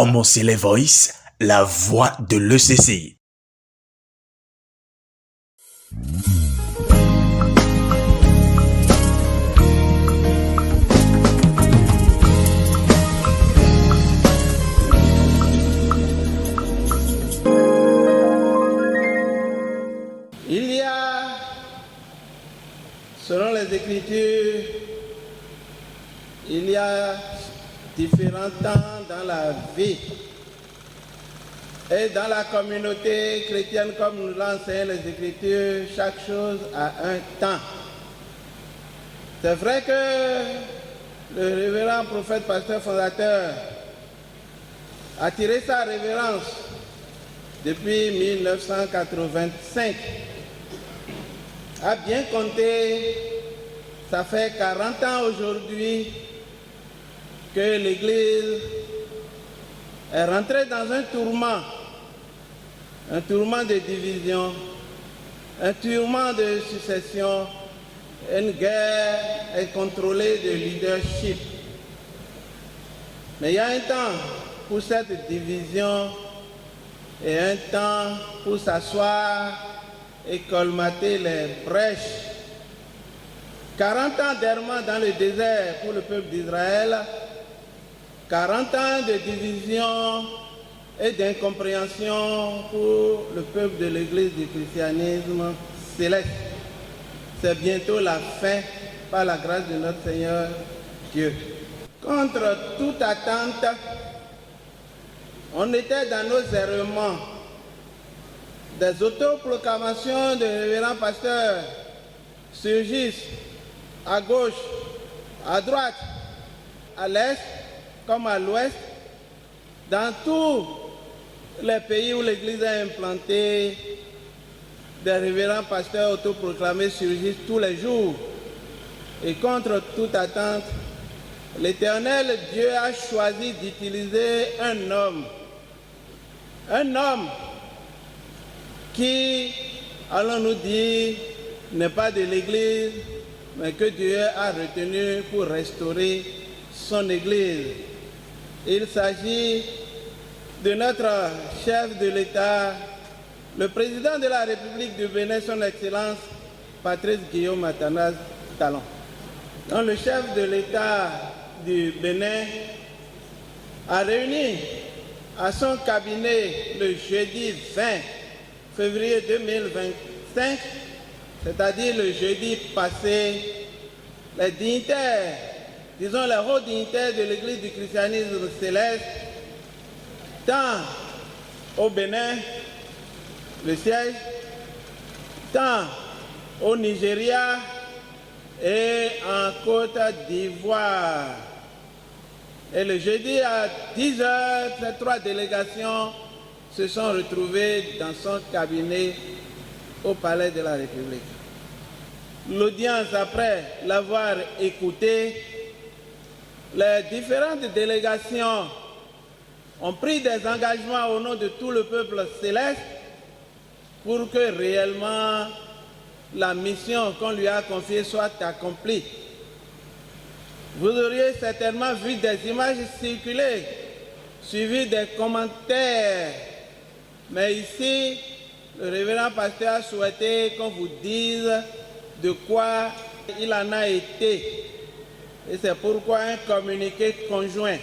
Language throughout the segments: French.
Omosele Voice, la voix de l'ECC. Il y a, selon les Écritures, il y a différents temps dans la vie. Et dans la communauté chrétienne, comme nous l'enseignent les Écritures, chaque chose a un temps. C'est vrai que le révérend prophète, pasteur fondateur, a tiré sa révérence depuis 1985. A bien compté, ça fait 40 ans aujourd'hui que l'Église est rentrée dans un tourment de division, un tourment de succession, une guerre incontrôlée de leadership. Mais il y a un temps pour cette division et un temps pour s'asseoir et colmater les brèches. 40 ans d'errement dans le désert pour le peuple d'Israël, 40 ans de division et d'incompréhension pour le peuple de l'Église du christianisme céleste. C'est bientôt la fin par la grâce de notre Seigneur Dieu. Contre toute attente, on était dans nos errements. Des autoproclamations de révérends pasteurs surgissent à gauche, à droite, à l'est comme à l'ouest, dans tous les pays où l'Église est implantée. Des révérends pasteurs autoproclamés surgissent tous les jours. Et contre toute attente, l'Éternel Dieu a choisi d'utiliser un homme qui, allons-nous dire, n'est pas de l'Église, mais que Dieu a retenu pour restaurer son Église. Il s'agit de notre chef de l'État, le président de la République du Bénin, son Excellence Patrice Guillaume Athanase Talon. Donc, le chef de l'État du Bénin a réuni à son cabinet le jeudi 20 février 2025, c'est-à-dire le jeudi passé, les dignitaires, disons les hauts dignitaires de l'Église du christianisme céleste, tant au Bénin, le siège, tant au Nigeria et en Côte d'Ivoire. Et le jeudi à 10h, ces trois délégations se sont retrouvées dans son cabinet au Palais de la République. L'audience, après l'avoir écouté, les différentes délégations ont pris des engagements au nom de tout le peuple céleste pour que réellement la mission qu'on lui a confiée soit accomplie. Vous auriez certainement vu des images circuler, suivies des commentaires. Mais ici, le révérend pasteur a souhaité qu'on vous dise de quoi il en a été. Et c'est pourquoi un communiqué conjoint,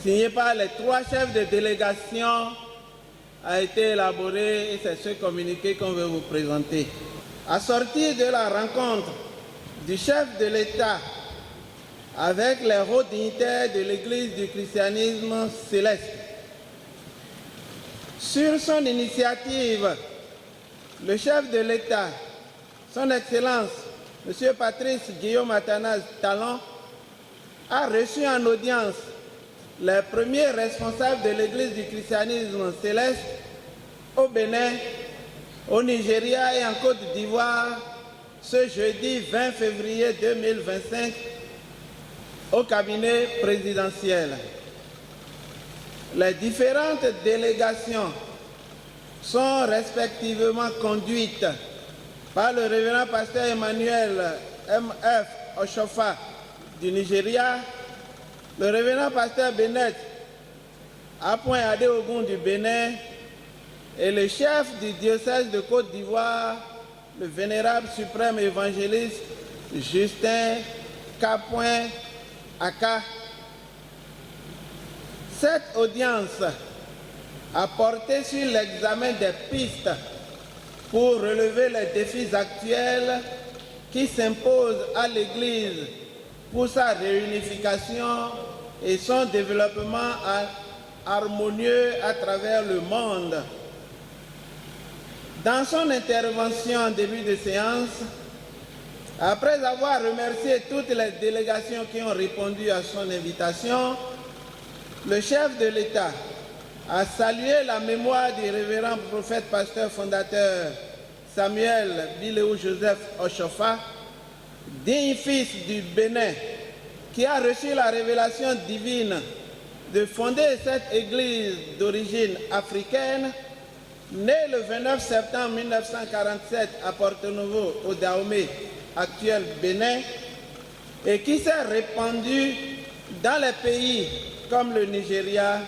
signé par les trois chefs de délégation, a été élaboré et c'est ce communiqué qu'on veut vous présenter. À sortir de la rencontre du chef de l'État avec les hauts dignitaires de l'Église du christianisme céleste, sur son initiative, le chef de l'État, son Excellence, M. Patrice Guillaume Athanase Talon, a reçu en audience les premiers responsables de l'Église du christianisme céleste au Bénin, au Nigeria et en Côte d'Ivoire ce jeudi 20 février 2025 au cabinet présidentiel. Les différentes délégations sont respectivement conduites par le révérend pasteur Emmanuel M.F. Oshofa du Nigeria, le révérend pasteur Bennett à Point Adéogun du Bénin, et le chef du diocèse de Côte d'Ivoire, le vénérable suprême évangéliste Justin Kapoin Aka. Cette audience a porté sur l'examen des pistes pour relever les défis actuels qui s'imposent à l'Église pour sa réunification et son développement harmonieux à travers le monde. Dans son intervention en début de séance, après avoir remercié toutes les délégations qui ont répondu à son invitation, le chef de l'État a salué la mémoire du révérend prophète pasteur fondateur Samuel Biléou Joseph Oshofa, digne fils du Bénin, qui a reçu la révélation divine de fonder cette église d'origine africaine, née le 29 septembre 1947 à Porto Novo, au Dahomey, actuel Bénin, et qui s'est répandue dans les pays comme le Nigeria,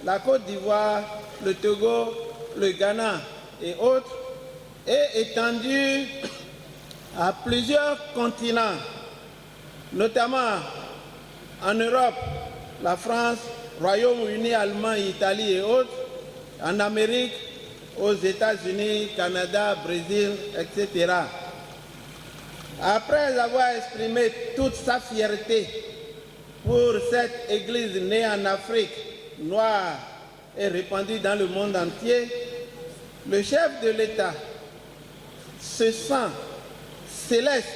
la Côte d'Ivoire, le Togo, le Ghana et autres, et étendue à plusieurs continents, notamment en Europe, la France, Royaume-Uni, Allemagne, Italie et autres, en Amérique, aux États-Unis, Canada, Brésil, etc. Après avoir exprimé toute sa fierté pour cette église née en Afrique, noire et répandue dans le monde entier, le chef de l'État se sent céleste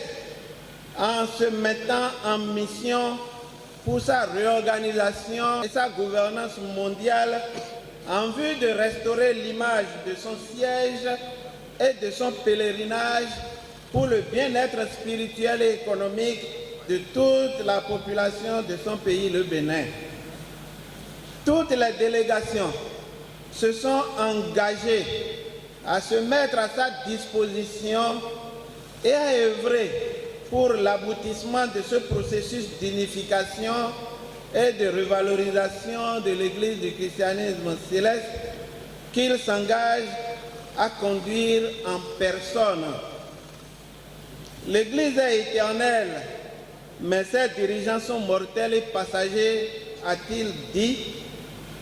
en se mettant en mission pour sa réorganisation et sa gouvernance mondiale en vue de restaurer l'image de son siège et de son pèlerinage pour le bien-être spirituel et économique de toute la population de son pays, le Bénin. Toutes les délégations se sont engagées à se mettre à sa disposition et à œuvrer pour l'aboutissement de ce processus d'unification et de revalorisation de l'Église du christianisme céleste qu'il s'engage à conduire en personne. L'Église est éternelle, mais ses dirigeants sont mortels et passagers, a-t-il dit,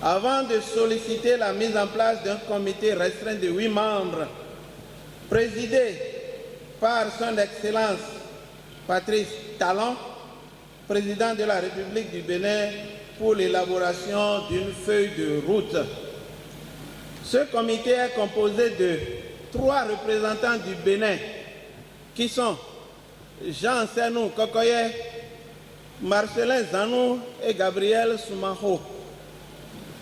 avant de solliciter la mise en place d'un comité restreint de 8 membres, présidé par son Excellence Patrice Talon, président de la République du Bénin, pour l'élaboration d'une feuille de route. Ce comité est composé de 3 représentants du Bénin, qui sont Jean Senou Kokoye, Marcelin Zanou et Gabriel Soumaho.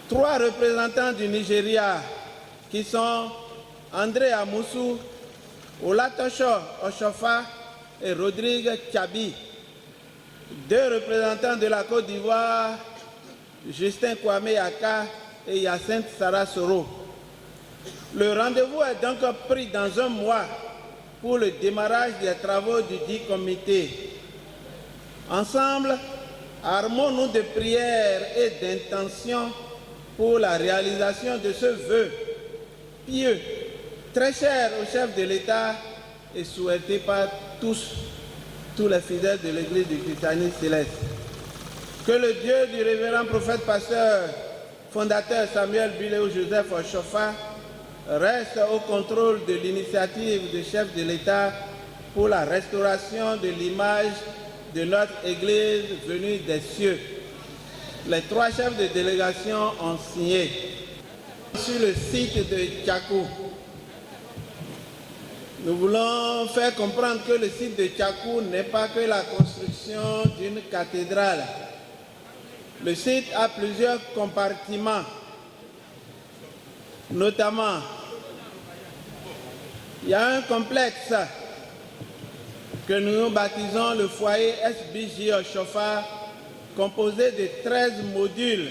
3 représentants du Nigeria, qui sont André Amoussou, Olatosho Oshofa et Rodrigue Tchabi. 2 représentants de la Côte d'Ivoire, Justin Kwame Aka et Hyacinthe Sarah Soro. Le rendez-vous est donc pris dans un mois pour le démarrage des travaux du dit comité. Ensemble, armons-nous de prières et d'intentions pour la réalisation de ce vœu pieux, très cher au chef de l'État et souhaité par tous les fidèles de l'Église du christianisme céleste. Que le Dieu du révérend prophète pasteur fondateur Samuel Biléou Joseph Oshofa reste au contrôle de l'initiative du chef de l'État pour la restauration de l'image de notre Église venue des cieux. Les 3 chefs de délégation ont signé sur le site de Tchakou. Nous voulons faire comprendre que le site de Tchakou n'est pas que la construction d'une cathédrale. Le site a plusieurs compartiments, notamment, il y a un complexe que nous baptisons le foyer SBJ Oshofa, composé de 13 modules.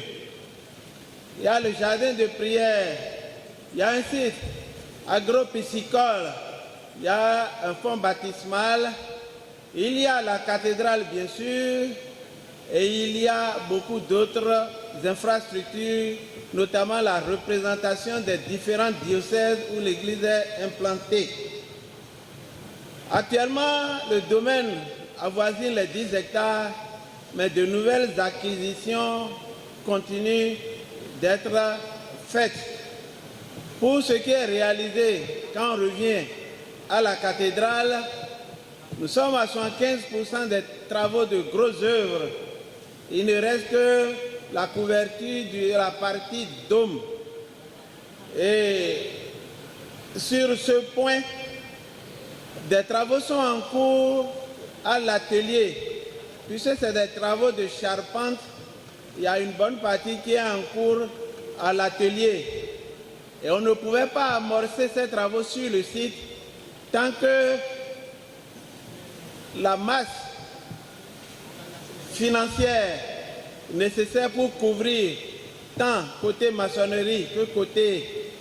Il y a le jardin de prière, il y a un site agro-piscicole, il y a un fonds baptismal, il y a la cathédrale bien sûr, et il y a beaucoup d'autres infrastructures, notamment la représentation des différents diocèses où l'Église est implantée. Actuellement, le domaine avoisine les 10 hectares, mais de nouvelles acquisitions continuent d'être faites. Pour ce qui est réalisé, quand on revient à la cathédrale, nous sommes à 75% des travaux de grosses œuvres. Il ne reste que la couverture de la partie dôme. Et sur ce point, des travaux sont en cours à l'atelier. Puisque c'est des travaux de charpente, il y a une bonne partie qui est en cours à l'atelier. Et on ne pouvait pas amorcer ces travaux sur le site tant que la masse financière nécessaire pour couvrir tant côté maçonnerie que côté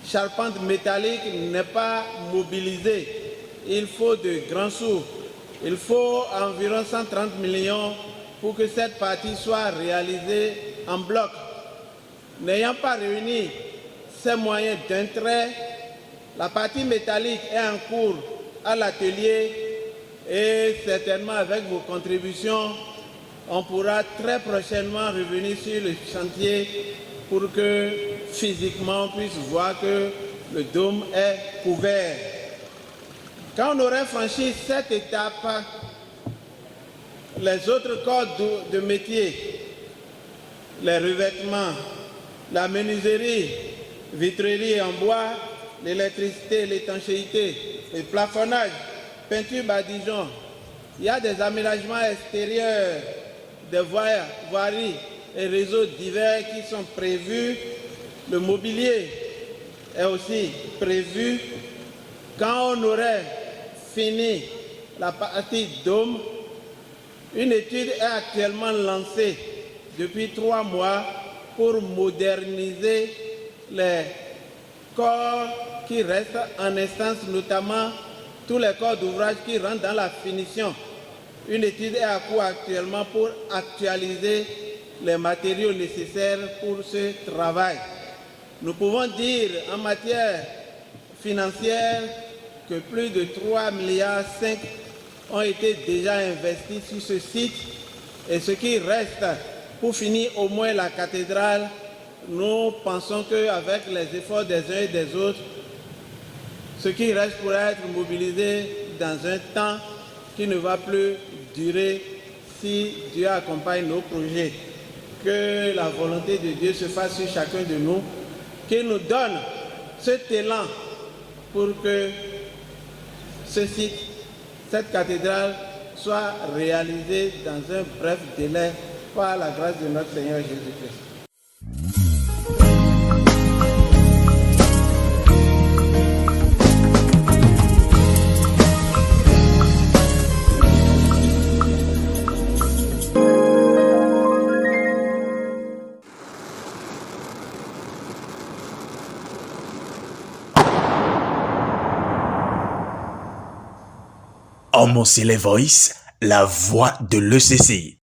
charpente métallique n'est pas mobilisée. Il faut de grands sous. Il faut environ 130 millions pour que cette partie soit réalisée en bloc. N'ayant pas réuni ces moyens d'un trait, la partie métallique est en cours à l'atelier et certainement avec vos contributions, on pourra très prochainement revenir sur le chantier pour que physiquement on puisse voir que le dôme est couvert. Quand on aurait franchi cette étape, les autres corps de métier, les revêtements, la menuiserie, vitrerie en bois, l'électricité, l'étanchéité, le plafonnage, peinture badigeon, il y a des aménagements extérieurs, des voiries et réseaux divers qui sont prévus. Le mobilier est aussi prévu. Quand on aurait fini la partie dôme, une étude est actuellement lancée depuis 3 mois pour moderniser les corps qui restent en instance, notamment tous les corps d'ouvrage qui rentrent dans la finition. Une étude est à cours actuellement pour actualiser les matériaux nécessaires pour ce travail. Nous pouvons dire en matière financière que plus de 3,5 milliards ont été déjà investis sur ce site et ce qui reste pour finir au moins la cathédrale, nous pensons qu'avec les efforts des uns et des autres, ce qui reste pourra être mobilisé dans un temps qui ne va plus durer si Dieu accompagne nos projets. Que la volonté de Dieu se fasse sur chacun de nous, qu'il nous donne cet élan pour que ce site, cette cathédrale, soit réalisée dans un bref délai par la grâce de notre Seigneur Jésus-Christ. Homo Voice, la voix de l'ECCI.